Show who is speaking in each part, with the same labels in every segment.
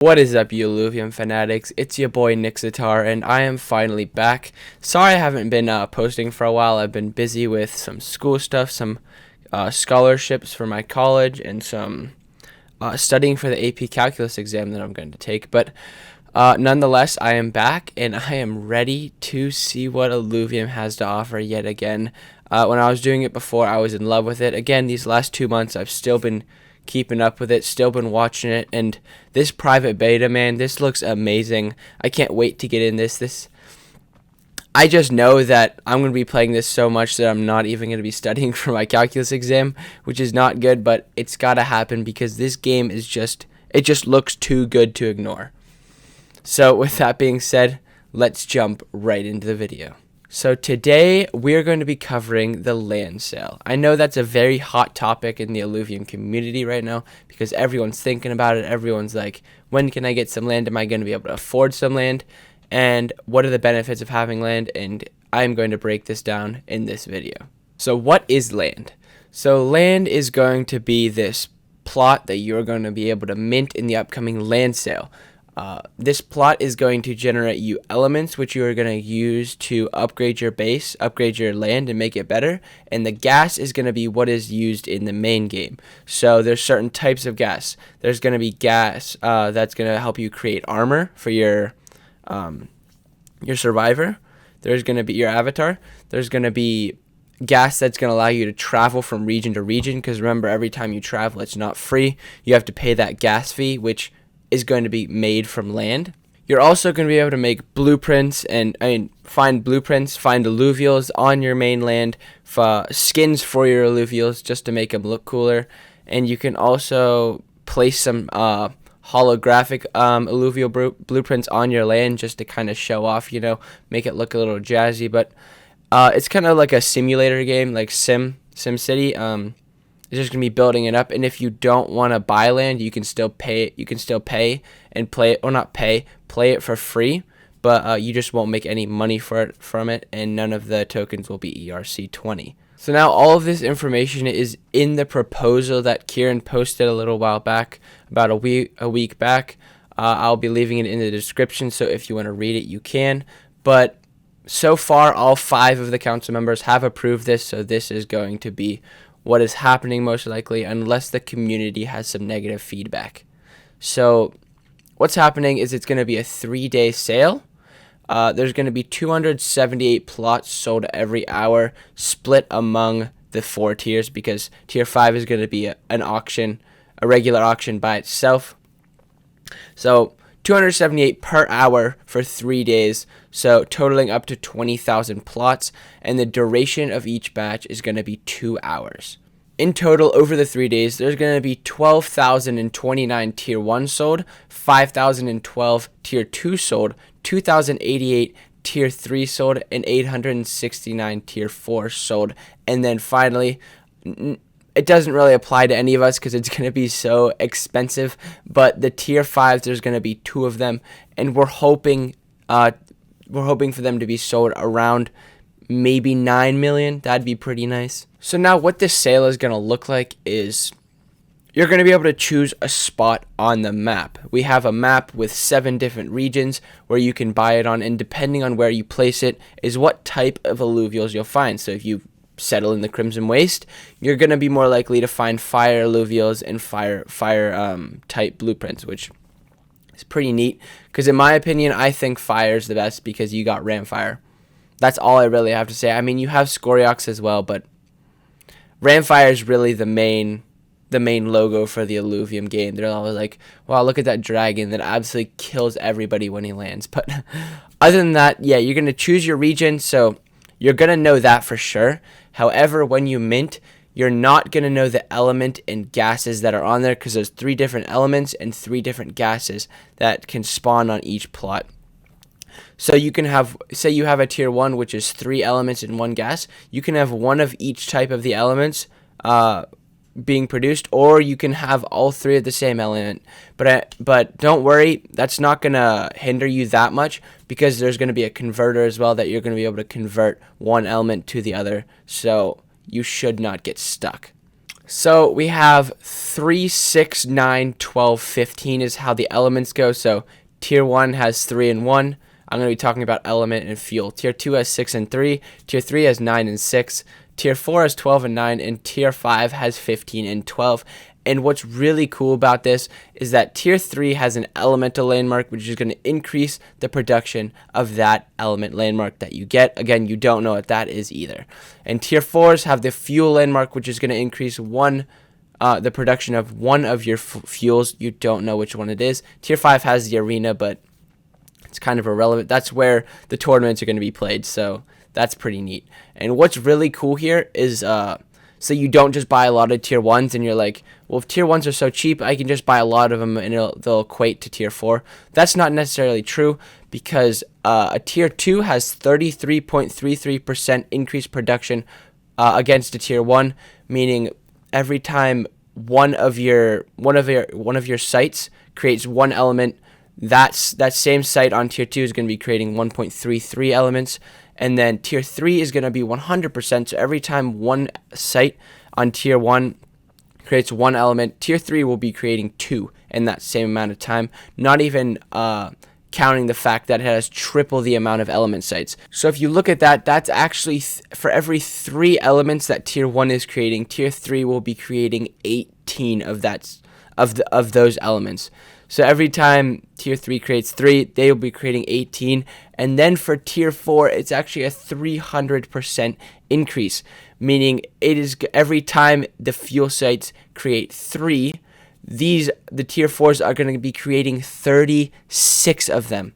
Speaker 1: What is up, you Illuvium fanatics? It's your boy Nixitar, and I am finally back. Sorry I haven't been posting for a while. I've been busy with some school stuff, some scholarships for my college, and some studying for the AP Calculus exam that I'm going to take. But nonetheless, I am back, and I am ready to see what Illuvium has to offer yet again. When I was doing it before, I was in love with it. Again, these last 2 months, I've still been keeping up with it, still been watching it, and this private beta, man, this looks amazing. I can't wait to get in this. I just know that I'm going to be playing this so much that I'm not even going to be studying for my calculus exam, which is not good, but it's got to happen because this game is it just looks too good to ignore. So with that being said, let's jump right into the video. So today we're going to be covering the land sale. I know that's a very hot topic in the Illuvium community right now because everyone's thinking about it. Everyone's like, when can I get some land? Am I going to be able to afford some land? And what are the benefits of having land? And I'm going to break this down in this video. So what is land? So land is going to be this plot that you're going to be able to mint in the upcoming land sale. This plot is going to generate you elements which you are going to use to upgrade your base, upgrade your land, and make it better. And the gas is going to be what is used in the main game. So there's certain types of gas. There's going to be gas that's going to help you create armor for your survivor. There's going to be your avatar. There's going to be gas that's going to allow you to travel from region to region, because remember, every time you travel, it's not free. You have to pay that gas fee, which is going to be made from land. You're also going to be able to make blueprints and find blueprints, find alluvials on your mainland, skins for your alluvials just to make them look cooler. And you can also place some holographic alluvial blueprints on your land just to kind of show off, make it look a little jazzy. But it's kind of like a simulator game, like SimCity. It's just going to be building it up, and if you don't want to buy land, you can still pay. You can still pay and play it, or not pay, play it for free, but you just won't make any money from it, and none of the tokens will be ERC20. So now all of this information is in the proposal that Kieran posted a little while back, about a week back. I'll be leaving it in the description, so if you want to read it, you can. But so far, all 5 of the council members have approved this, so this is going to be what is happening most likely, unless the community has some negative feedback. So what's happening is it's going to be a 3-day sale. There's going to be 278 plots sold every hour, split among the 4 tiers, because tier 5 is going to be an auction, a regular auction by itself. So 278 per hour for 3 days, so totaling up to 20,000 plots, and the duration of each batch is going to be 2 hours. In total, over the 3 days, there's going to be 12,029 tier 1 sold, 5,012 tier 2 sold, 2,088 tier 3 sold, and 869 tier 4 sold. And then finally, it doesn't really apply to any of us because it's going to be so expensive, but the tier 5s, there's going to be 2 of them, and we're hoping for them to be sold around maybe 9 million. That'd be pretty nice. So now what this sale is going to look like is you're going to be able to choose a spot on the map. We have a map with 7 different regions where you can buy it on, and depending on where you place it is what type of alluvials you'll find. So if you settle in the Crimson Waste, you're going to be more likely to find fire alluvials and fire type blueprints, which is pretty neat, because in my opinion, I think fire is the best because you got Ramfire. That's all I really have to say. I mean, you have Scoriox as well, but Ramfire is really the main logo for the Illuvium game. They're always like, wow, look at that dragon that absolutely kills everybody when he lands. But other than that, yeah, you're going to choose your region, so you're going to know that for sure. However, when you mint, you're not going to know the element and gases that are on there, because there's 3 different elements and 3 different gases that can spawn on each plot. So you can have, say you have a tier 1, which is 3 elements and 1 gas. You can have 1 of each type of the elements being produced, or you can have all 3 of the same element. But don't worry, that's not going to hinder you that much, because there's going to be a converter as well that you're going to be able to convert one element to the other. So you should not get stuck. So we have 3, 6, 9, 12, 15 is how the elements go. So tier 1 has 3 and 1. I'm going to be talking about element and fuel. Tier 2 has 6 and 3. Tier 3 has 9 and 6. Tier 4 has 12 and 9. And Tier 5 has 15 and 12. And what's really cool about this is that Tier 3 has an elemental landmark, which is going to increase the production of that element landmark that you get. Again, you don't know what that is either. And Tier 4s have the fuel landmark, which is going to increase the production of one of your fuels. You don't know which one it is. Tier 5 has the arena, but it's kind of irrelevant. That's where the tournaments are going to be played, so that's pretty neat. And what's really cool here is so you don't just buy a lot of tier 1s and you're like, well, if tier 1s are so cheap, I can just buy a lot of them and they'll equate to tier 4. That's not necessarily true, because a tier 2 has 33.33% increased production against a tier 1, meaning every time one of your sites creates one element, that same site on tier 2 is going to be creating 1.33 elements. And then tier 3 is going to be 100%. So every time one site on tier 1 creates one element, tier 3 will be creating 2 in that same amount of time, not even counting the fact that it has triple the amount of element sites. So if you look at that, that's actually for every 3 elements that tier 1 is creating, tier 3 will be creating 18 of those elements. So every time tier 3 creates 3, they will be creating 18. And then for tier 4, it's actually a 300% increase, meaning it is every time the fuel sites create 3, the tier 4s are going to be creating 36 of them.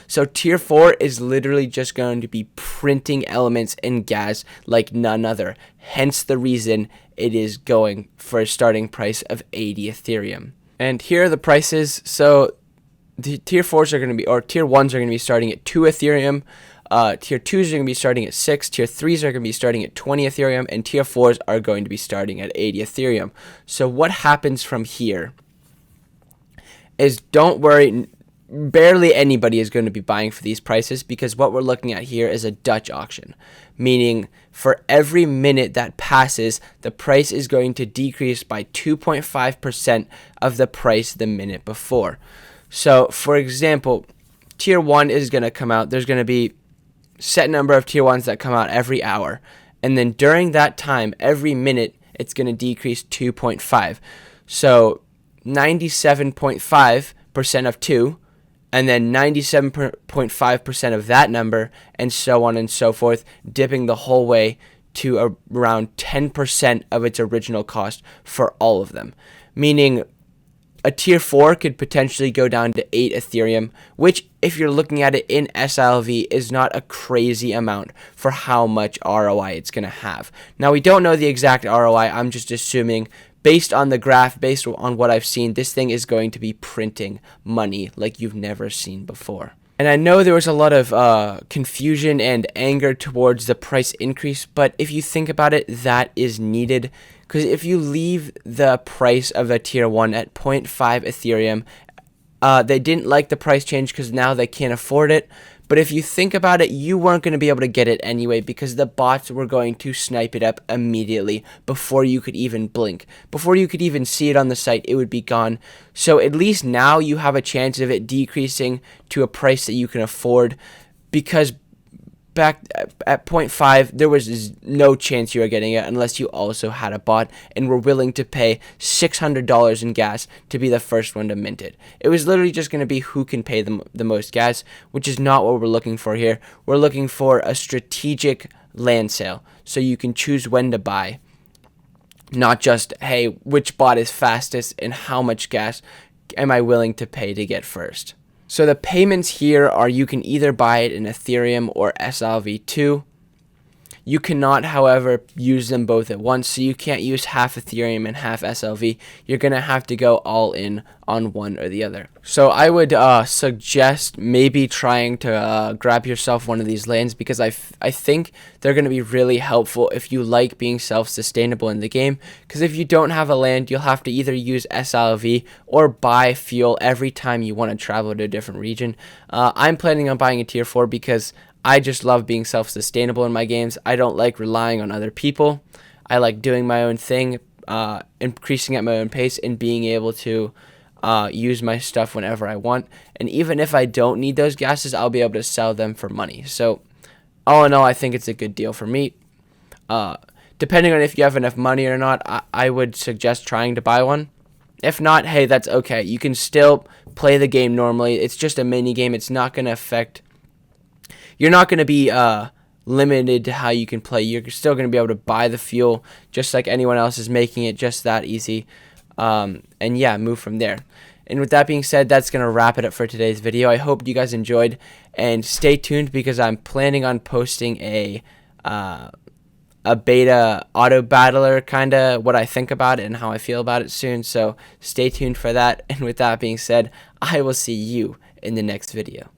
Speaker 1: So tier 4 is literally just going to be printing elements and gas like none other. Hence the reason it is going for a starting price of 80 Ethereum. And here are the prices. So the tier 4s are going to be, or tier 1s are going to be starting at 2 Ethereum. Tier 2s are going to be starting at 6. Tier 3s are going to be starting at 20 Ethereum. And tier 4s are going to be starting at 80 Ethereum. So what happens from here is, don't worry, barely anybody is going to be buying for these prices, because what we're looking at here is a Dutch auction, meaning for every minute that passes, the price is going to decrease by 2.5% of the price the minute before. So for example, tier 1 is going to come out. There's going to be set number of tier 1s that come out every hour, and then during that time, every minute, it's going to decrease 2.5. So 97.5% of 2, and then 97.5% of that number, and so on and so forth, dipping the whole way to around 10% of its original cost for all of them. Meaning a tier 4 could potentially go down to 8 Ethereum, which, if you're looking at it in SLV, is not a crazy amount for how much ROI it's going to have. Now, we don't know the exact ROI. I'm just assuming, based on the graph, based on what I've seen, this thing is going to be printing money like you've never seen before. And I know there was a lot of confusion and anger towards the price increase, but if you think about it, that is needed. Because if you leave the price of a tier 1 at 0.5 Ethereum, they didn't like the price change because now they can't afford it. But if you think about it, you weren't going to be able to get it anyway, because the bots were going to snipe it up immediately before you could even blink. Before you could even see it on the site, it would be gone. So at least now you have a chance of it decreasing to a price that you can afford, because back at 0.5, there was no chance you were getting it unless you also had a bot and were willing to pay $600 in gas to be the first one to mint it. It was literally just going to be who can pay the most gas, which is not what we're looking for here. We're looking for a strategic land sale, so you can choose when to buy, not just, hey, which bot is fastest and how much gas am I willing to pay to get first. So the payments here are, you can either buy it in Ethereum or SLV2. You cannot, however, use them both at once, so you can't use half Ethereum and half SLV. You're going to have to go all in on one or the other. So I would suggest maybe trying to grab yourself one of these lands, because I think they're going to be really helpful if you like being self-sustainable in the game. Because if you don't have a land, you'll have to either use SLV or buy fuel every time you want to travel to a different region. I'm planning on buying a tier 4 because I just love being self-sustainable in my games. I don't like relying on other people. I like doing my own thing. increasing at my own pace and being able to use my stuff whenever I want. And even if I don't need those gases, I'll be able to sell them for money. So all in all, I think it's a good deal for me. Depending on if you have enough money or not, I would suggest trying to buy one. If not, hey, that's okay. You can still play the game normally. It's just a mini game. It's not going to affect... You're not going to be limited to how you can play. You're still going to be able to buy the fuel just like anyone else is, making it just that easy. And yeah, move from there. And with that being said, that's going to wrap it up for today's video. I hope you guys enjoyed, and stay tuned because I'm planning on posting a beta auto battler, kind of what I think about it and how I feel about it soon. So stay tuned for that. And with that being said, I will see you in the next video.